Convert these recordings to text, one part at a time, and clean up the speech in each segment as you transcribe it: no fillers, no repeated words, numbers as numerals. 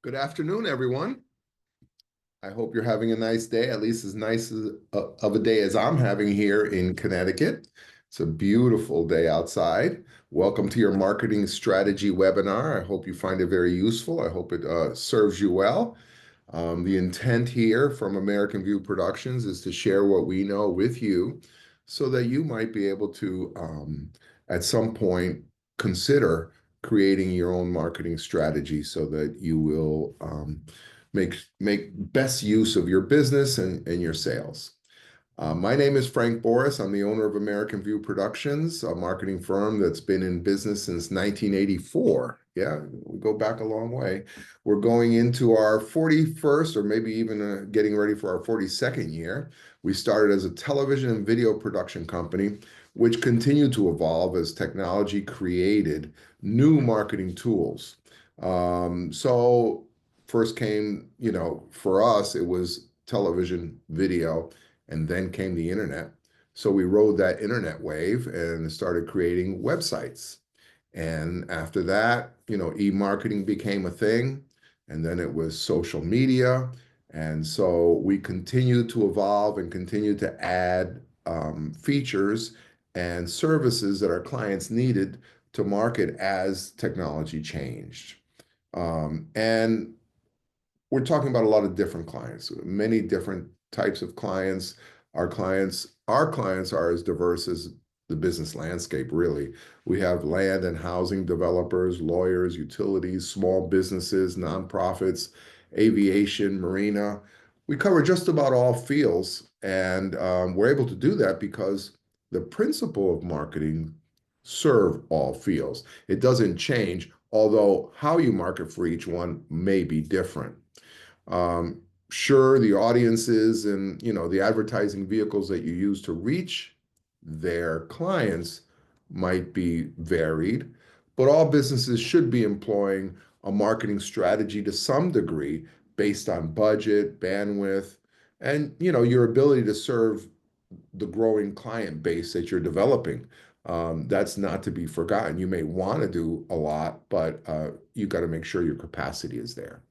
Good afternoon, everyone. I hope you're having a nice day, at least as nice of a day as I'm having here in Connecticut. It's a beautiful day outside. Welcome to your marketing strategy webinar. I hope you find it very useful. I hope it serves you well. The intent here from American View Productions is to share what we know with you so that you might be able to, at some point, consider creating your own marketing strategy so that you will make best use of your business and your sales. My name is Frank Boris. I'm the owner of American View Productions, a marketing firm that's been in business since 1984. Yeah, we go back a long way. We're going into our 41st, or maybe even getting ready for our 42nd year. We started as a television and video production company, which continued to evolve as technology created new marketing tools. So first came, for us, it was television, video, and then came the internet. So we rode that internet wave and started creating websites. And after that, e-marketing became a thing. And then it was social media. And so we continued to evolve and continue to add features and services that our clients needed to market as technology changed. And we're talking about a lot of different clients, many different types of clients. Our clients are as diverse as the business landscape, really. We have land and housing developers, lawyers, utilities, small businesses, nonprofits, aviation, marina. We cover just about all fields, and we're able to do that because the principle of marketing serve all fields. It doesn't change, although how you market for each one may be different. Sure, the audiences and the advertising vehicles that you use to reach their clients might be varied, but all businesses should be employing a marketing strategy to some degree based on budget, bandwidth, and your ability to serve the growing client base that you're developing. That's not to be forgotten. You may want to do a lot, but you got to make sure your capacity is there.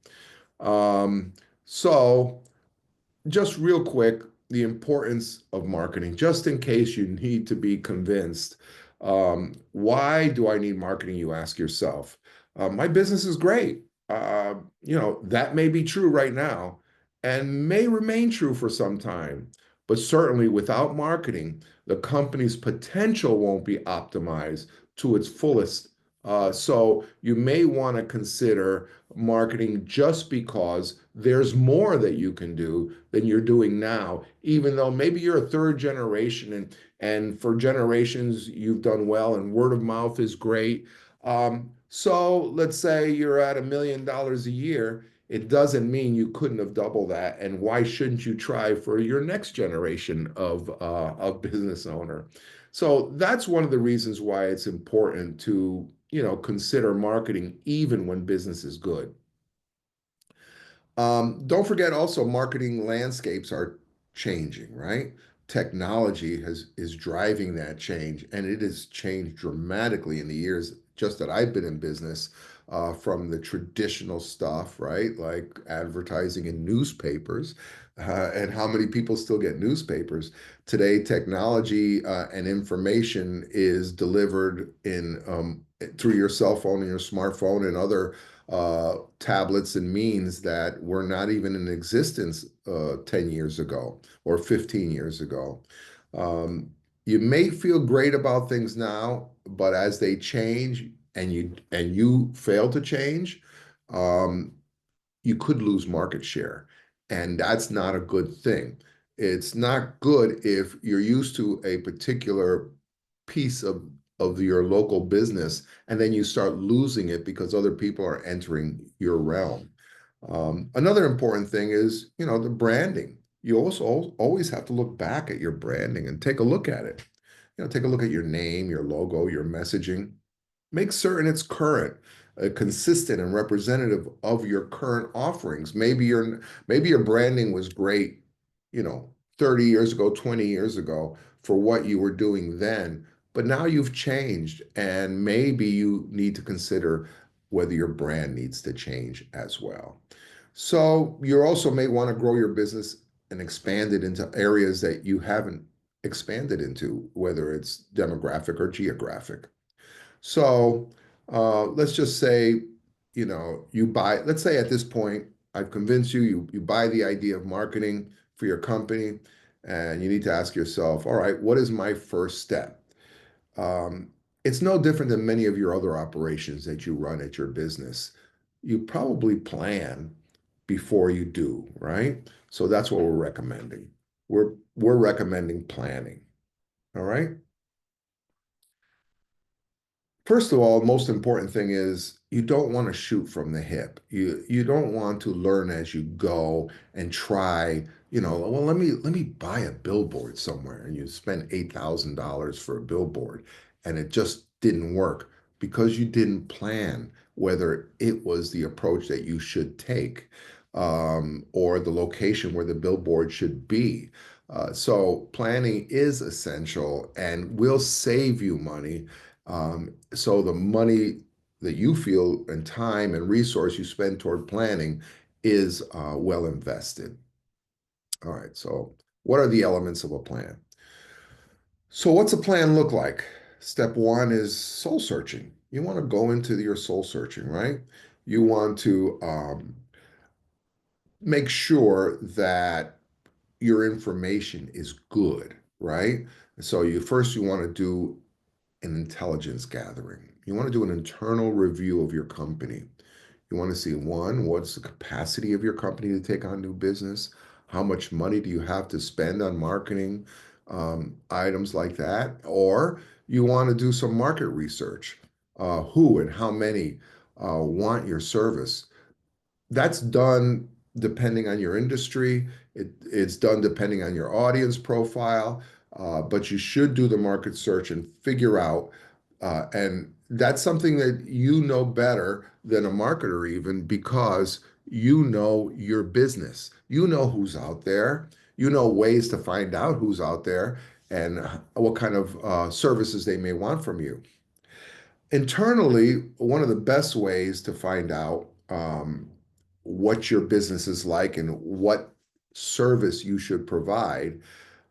So just real quick, the importance of marketing, just in case you need to be convinced. Why do I need marketing? You ask yourself. My business is great. That may be true right now and may remain true for some time, but certainly without marketing, the company's potential won't be optimized to its fullest. So you may want to consider marketing just because there's more that you can do than you're doing now, even though maybe you're a third generation and for generations you've done well and word of mouth is great. So let's say you're at $1 million a year. It doesn't mean you couldn't have doubled that. And why shouldn't you try for your next generation of business owner? So that's one of the reasons why it's important to consider marketing even when business is good. Don't forget also marketing landscapes are changing, right? Technology is driving that change, and it has changed dramatically in the years just that I've been in business, from the traditional stuff, right? Like advertising in newspapers, and how many people still get newspapers. Today, technology and information is delivered through your cell phone and your smartphone and other tablets and means that were not even in existence 10 years ago or 15 years ago. You may feel great about things now, but as they change and you fail to change, um, you could lose market share. And that's not a good thing. It's not good if you're used to a particular piece of your local business and then you start losing it because other people are entering your realm. Another important thing is, the branding. You also always have to look back at your branding and take a look at it. Take a look at your name, your logo, your messaging. Make certain it's current, consistent, and representative of your current offerings. Maybe your branding was great, 30 years ago, 20 years ago for what you were doing then, but now you've changed, and maybe you need to consider whether your brand needs to change as well. So you also may want to grow your business and expand it into areas that you haven't expanded into, whether it's demographic or geographic. So let's just say, you buy, let's say at this point, I've convinced you, you buy the idea of marketing for your company, and you need to ask yourself, all right, what is my first step? Um, it's no different than many of your other operations that you run at your business. You probably plan before you do, right? So that's what we're recommending. We're recommending planning. All right. First of all, most important thing is you don't want to shoot from the hip. You don't want to learn as you go and try, well, let me buy a billboard somewhere and you spend $8,000 for a billboard and it just didn't work because you didn't plan whether it was the approach that you should take, or the location where the billboard should be. So planning is essential and will save you money, so the money that you feel and time and resource you spend toward planning is well invested. All right, so what are the elements of a plan? So what's a plan look like? Step one is soul searching. You want to go into your soul searching, right? You want to make sure that your information is good, right? So you want to do an intelligence gathering. You want to do an internal review of your company. You want to see, one, what's the capacity of your company to take on new business? How much money do you have to spend on marketing, items like that? Or you want to do some market research. Who and how many want your service? That's done depending on your industry. It's done depending on your audience profile, but you should do the market search and figure out, and that's something that you know better than a marketer, even because you know your business. You know who's out there. You know ways to find out who's out there and what kind of services they may want from you. Internally, one of the best ways to find out what your business is like and what service you should provide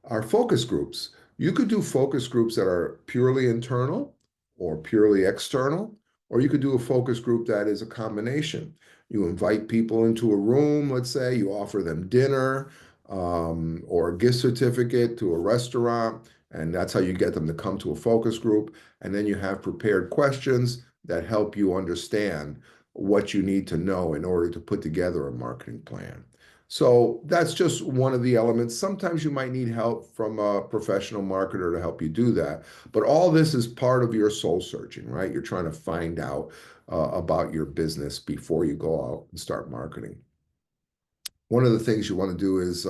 are focus groups. You could do focus groups that are purely internal or purely external, or you could do a focus group that is a combination. You invite people into a room, let's say, you offer them dinner, or a gift certificate to a restaurant, and that's how you get them to come to a focus group. And then you have prepared questions that help you understand what you need to know in order to put together a marketing plan. So that's just one of the elements. Sometimes you might need help from a professional marketer to help you do that. But all this is part of your soul searching, right? You're trying to find out about your business before you go out and start marketing. One of the things you want to do is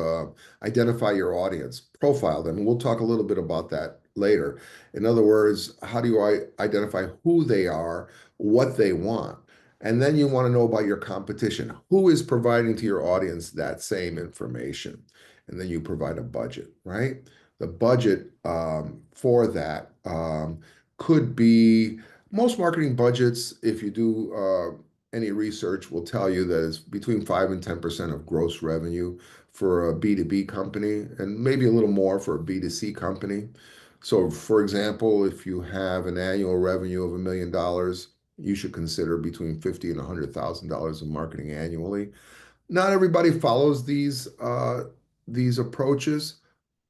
identify your audience, profile them, and we'll talk a little bit about that later. In other words, how do you identify who they are, what they want? And then you want to know about your competition. Who is providing to your audience that same information? And then you provide a budget, right? The budget for that could be most marketing budgets, if you do any research, will tell you that it's between 5 and 10% of gross revenue for a B2B company, and maybe a little more for a B2C company. So, for example, if you have an annual revenue of $1 million, you should consider between 50 and $100,000 in marketing annually. Not everybody follows these approaches,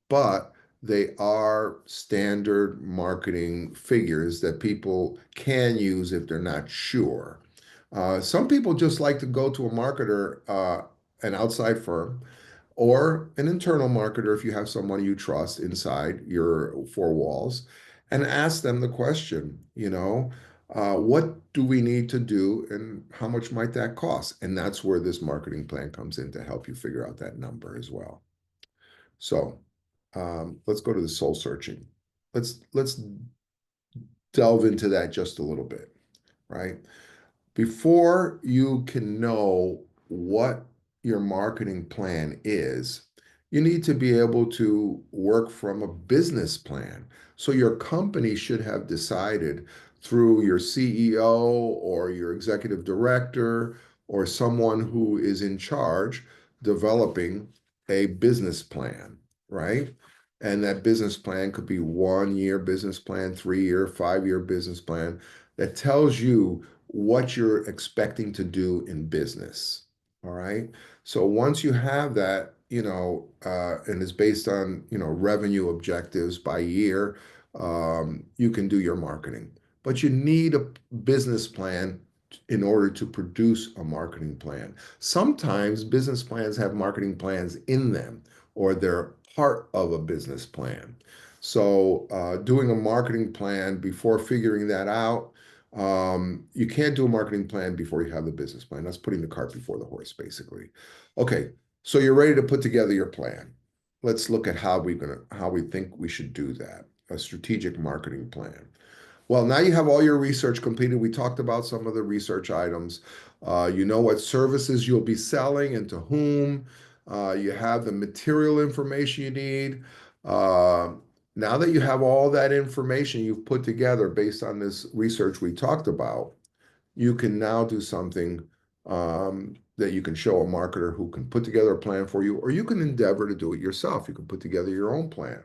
but they are standard marketing figures that people can use if they're not sure. Some people just like to go to a marketer, an outside firm, or an internal marketer if you have someone you trust inside your four walls, and ask them the question, what do we need to do and how much might that cost? And that's where this marketing plan comes in to help you figure out that number as well. So let's go to the soul searching. Let's delve into that just a little bit, right? Before you can know what your marketing plan is, you need to be able to work from a business plan. So your company should have decided through your CEO or your executive director or someone who is in charge developing a business plan, right? And that business plan could be 1 year business plan, 3 year, 5 year business plan that tells you what you're expecting to do in business. All right. So once you have that, and it's based on, revenue objectives by year, you can do your marketing. But you need a business plan in order to produce a marketing plan. Sometimes business plans have marketing plans in them, or they're part of a business plan. So, doing a marketing plan before figuring that out, you can't do a marketing plan before you have the business plan. That's putting the cart before the horse, basically. Okay, so you're ready to put together your plan. Let's look at how we think we should do that. A strategic marketing plan. Well, now you have all your research completed. We talked about some of the research items. You know what services you'll be selling and to whom. You have the material information you need. Uh, Now that you have all that information you've put together based on this research we talked about, you can now do something that you can show a marketer who can put together a plan for you, or you can endeavor to do it yourself. You can put together your own plan.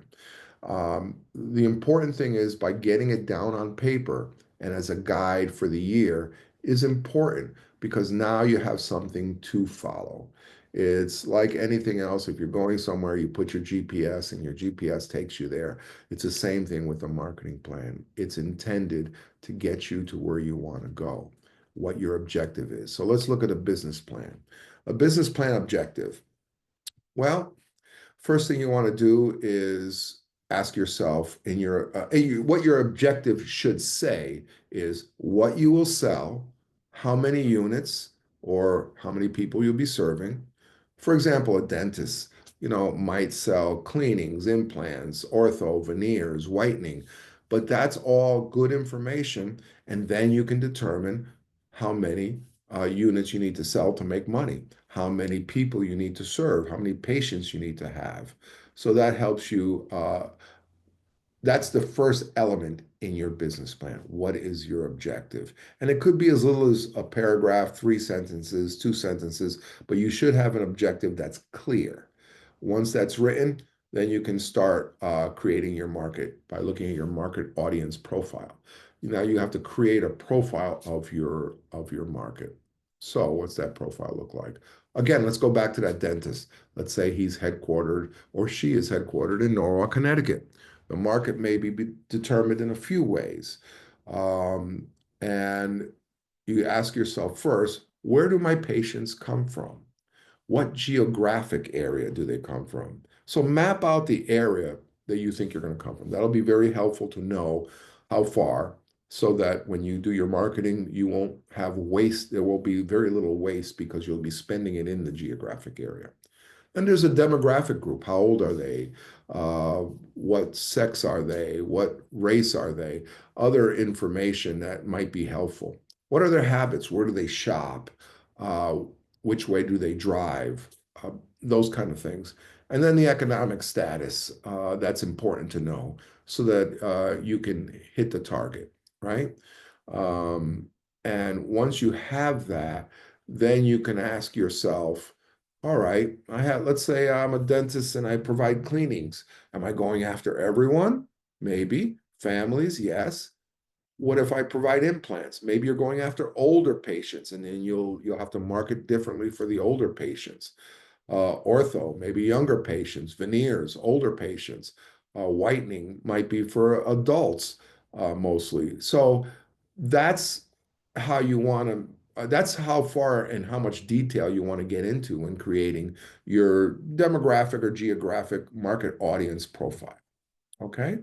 The important thing is by getting it down on paper and as a guide for the year is important because now you have something to follow. It's like anything else. If you're going somewhere, you put your GPS and your GPS takes you there. It's the same thing with a marketing plan. It's intended to get you to where you want to go, what your objective is. So let's look at a business plan. A business plan objective. Well, first thing you want to do is ask yourself what your objective should say is what you will sell, how many units or how many people you'll be serving. For example, a dentist, might sell cleanings, implants, ortho, veneers, whitening, but that's all good information. And then you can determine how many units you need to sell to make money, how many people you need to serve, how many patients you need to have. So that helps you. That's the first element in your business plan. What is your objective? And it could be as little as a paragraph, 3 sentences, 2 sentences, but you should have an objective that's clear. Once that's written, then you can start creating your market by looking at your market audience profile. Now you have to create a profile of your market. So what's that profile look like? Again, let's go back to that dentist. Let's say he's headquartered or she is headquartered in Norwalk, Connecticut. The market may be determined in a few ways. Um, and you ask yourself first, where do my patients come from? What geographic area do they come from? So map out the area that you think you're going to come from. That'll be very helpful to know how far so that when you do your marketing, you won't have waste. There will be very little waste because you'll be spending it in the geographic area. And there's a demographic group. How old are they? What sex are they? What race are they? Other information that might be helpful. What are their habits? Where do they shop? Uh, which way do they drive? Those kind of things. And then the economic status, that's important to know so that you can hit the target, right? Um, and once you have that, then you can ask yourself, all right, let's say I'm a dentist and I provide cleanings. Am I going after everyone? Maybe. Families, yes. What if I provide implants? Maybe you're going after older patients and then you'll have to market differently for the older patients. Ortho, maybe younger patients, veneers, older patients. Whitening might be for adults mostly. So that's how you want to, that's how far and how much detail you want to get into when creating your demographic or geographic market audience profile. Okay.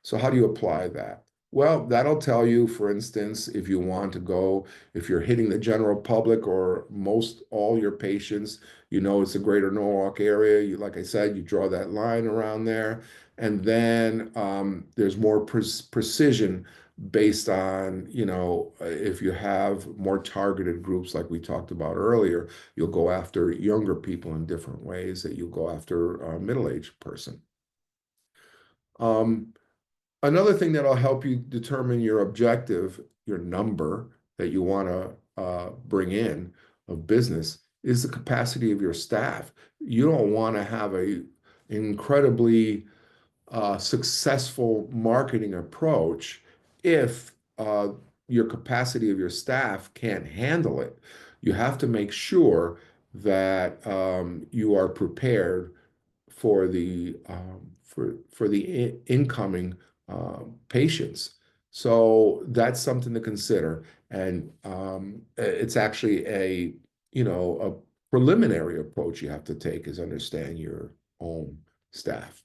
So how do you apply that? Well, that'll tell you, for instance, if you want to go, if you're hitting the general public or most all your patients, it's the greater Norwalk area. Like I said, you draw that line around there. And then there's more precision based on, if you have more targeted groups like we talked about earlier, you'll go after younger people in different ways that you'll go after a middle-aged person. Um, Another thing that'll help you determine your objective, your number that you want to bring in of business is the capacity of your staff. You don't want to have a incredibly successful marketing approach if your capacity of your staff can't handle it. You have to make sure that you are prepared for the incoming patients. So that's something to consider, and it's actually a preliminary approach you have to take is understand your own staff.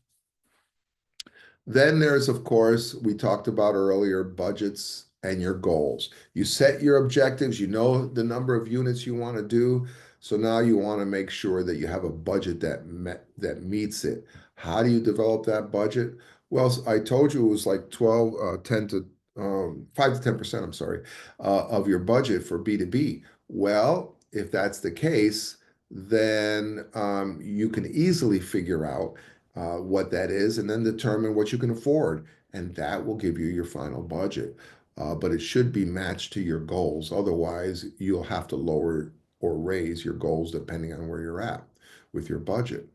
Then there's, of course, we talked about earlier, budgets and your goals. You set your objectives, you know the number of units you want to do. So now you want to make sure that you have a budget that meets it. How do you develop that budget? Well, I told you it was like 12, 10 to 5 to 10%, I'm sorry, of your budget for B2B. Well, if that's the case, then you can easily figure out what that is, and then determine what you can afford. And that will give you your final budget. But it should be matched to your goals. Otherwise, you'll have to lower or raise your goals depending on where you're at with your budget.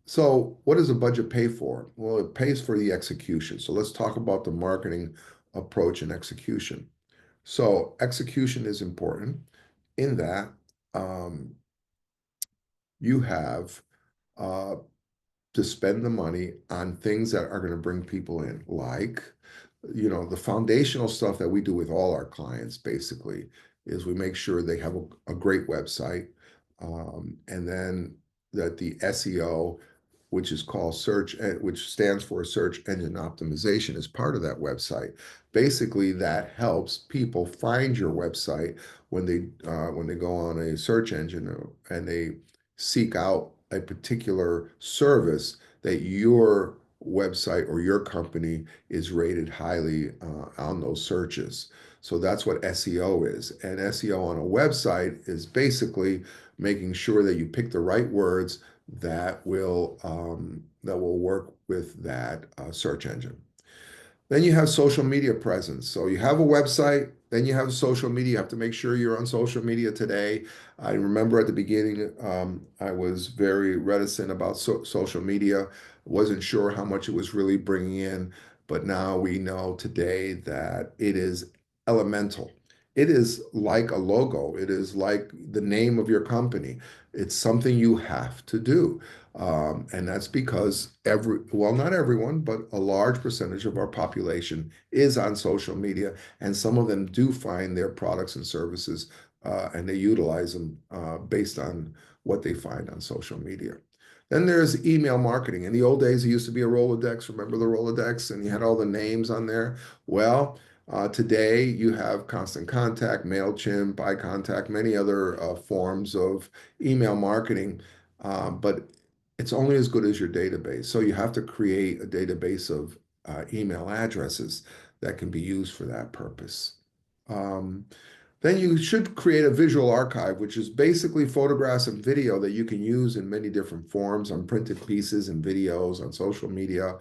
So, what does a budget pay for? Well, it pays for the execution. So, let's talk about the marketing approach and execution. So, execution is important in that um, you have uh, to spend the money on things that are going to bring people in, like, the foundational stuff that we do with all our clients basically is we make sure they have a great website, and then that the SEO, which is called which stands for search engine optimization, is part of that website. Basically, that helps people find your website when they go on a search engine and they seek out a particular service that your website or your company is rated highly on those searches. So that's what SEO is. And SEO on a website is basically making sure that you pick the right words that will work with that search engine. Then you have social media presence. So you have a website, then you have social media. You have to make sure you're on social media today. I remember at the beginning, I was very reticent about social media. Wasn't sure how much it was really bringing in, but now we know today that it is elemental. It is like a logo. It is like the name of your company. It's something you have to do. And that's because well, not everyone, but a large percentage of our population is on social media, and some of them do find their products and services and they utilize them based on what they find on social media. Then there's email marketing. In the old days, it used to be a Rolodex. Remember the Rolodex? And you had all the names on there. Well, today you have Constant Contact, MailChimp, iContact, many other forms of email marketing. But it's only as good as your database. So you have to create a database of email addresses that can be used for that purpose. Um, then you should create a visual archive, which is basically photographs and video that you can use in many different forms on printed pieces and videos on social media.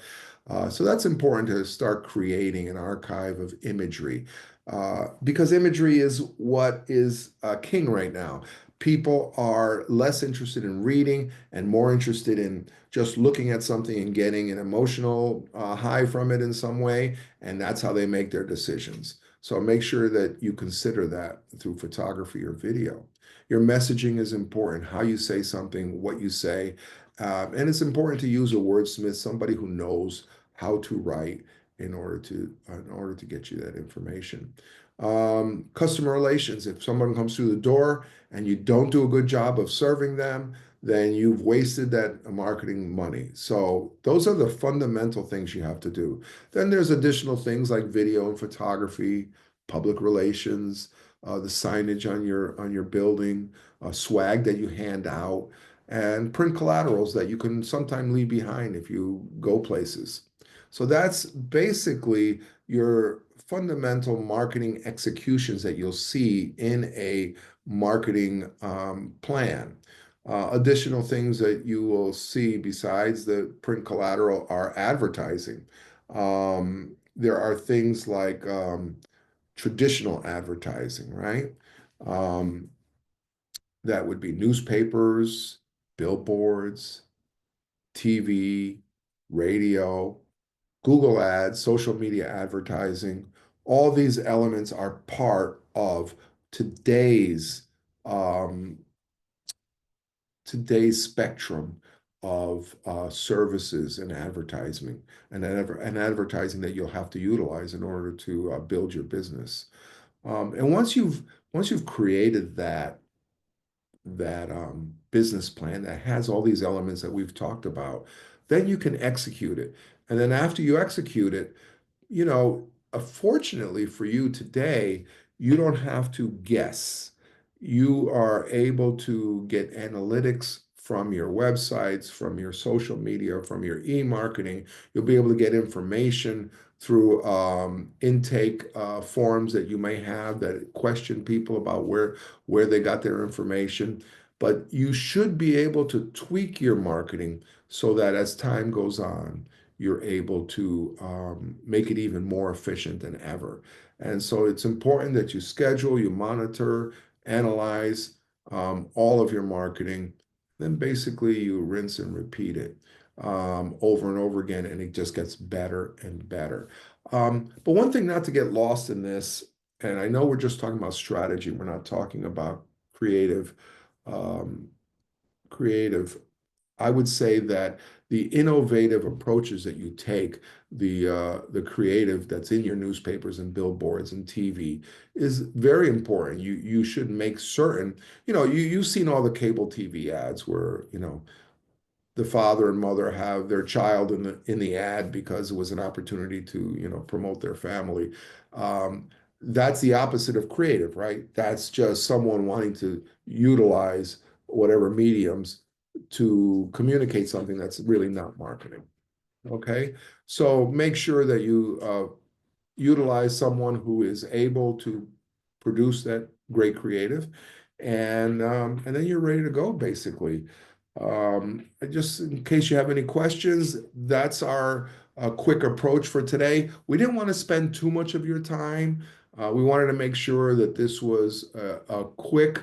So that's important to start creating an archive of imagery because imagery is what is king right now. People are less interested in reading and more interested in just looking at something and getting an emotional high from it in some way. And that's how they make their decisions. So make sure that you consider that through photography or video. Your messaging is important, how you say something, what you say. And it's important to use a wordsmith, somebody who knows how to write in order to get you that information. Customer relations. If someone comes through the door and you don't do a good job of serving them, then you've wasted that marketing money. So those are the fundamental things you have to do. Then there's additional things like video and photography, public relations, the signage on your building, swag that you hand out, and print collaterals that you can sometime leave behind if you go places. So that's basically your fundamental marketing executions that you'll see in a marketing plan. Additional things that you will see besides the print collateral are advertising. There are things like traditional advertising, right? Um, that would be newspapers, billboards, TV, radio, Google ads, social media advertising. All these elements are part of today's um, today's spectrum of services and advertising and advertising that you'll have to utilize in order to build your business. And once you've created that business plan that has all these elements that we've talked about, then you can execute it. And then after you execute it, fortunately for you today, you don't have to guess. You are able to get analytics from your websites, from your social media, from your e-marketing. You'll be able to get information through intake forms that you may have that question people about where they got their information. But you should be able to tweak your marketing so that as time goes on, you're able to make it even more efficient than ever. And so it's important that you schedule, you monitor, analyze all of your marketing. Then basically you rinse and repeat it over and over again, and it just gets better and better. But one thing not to get lost in this, and I know we're just talking about strategy, we're not talking about creative, um, creative I would say that the innovative approaches that you take, the creative that's in your newspapers and billboards and TV is very important. You should make certain, you've seen all the cable TV ads where, the father and mother have their child in the ad because it was an opportunity to, promote their family. Um, that's the opposite of creative, right? That's just someone wanting to utilize whatever mediums to communicate something that's really not marketing. Okay, so make sure that you utilize someone who is able to produce that great creative, and then you're ready to go, basically. Just in case you have any questions, that's our quick approach for today. We didn't want to spend too much of your time. We wanted to make sure that this was a quick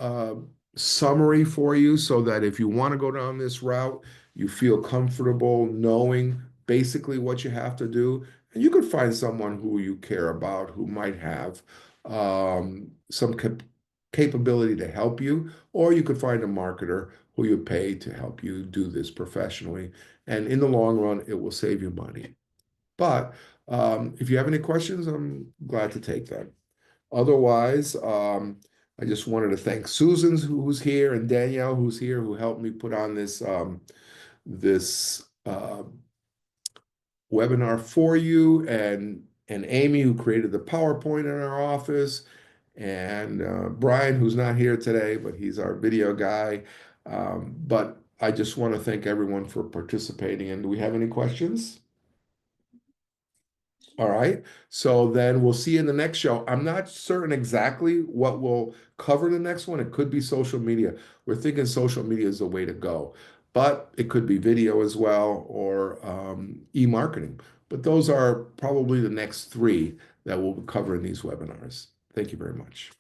uh, summary for you so that if you want to go down this route, you feel comfortable knowing basically what you have to do. And you could find someone who you care about who might have some capability to help you, or you could find a marketer who you pay to help you do this professionally. And in the long run, it will save you money. But if you have any questions, I'm glad to take them. Otherwise, I just wanted to thank Susan, who's here, and Danielle, who's here, who helped me put on this webinar for you, and Amy, who created the PowerPoint in our office, and Brian, who's not here today, but he's our video guy. But I just want to thank everyone for participating. And do we have any questions? All right. So then we'll see you in the next show. I'm not certain exactly what we'll cover in the next one. It could be social media. We're thinking social media is the way to go, but it could be video as well or e-marketing. But those are probably the next three that we'll cover in these webinars. Thank you very much.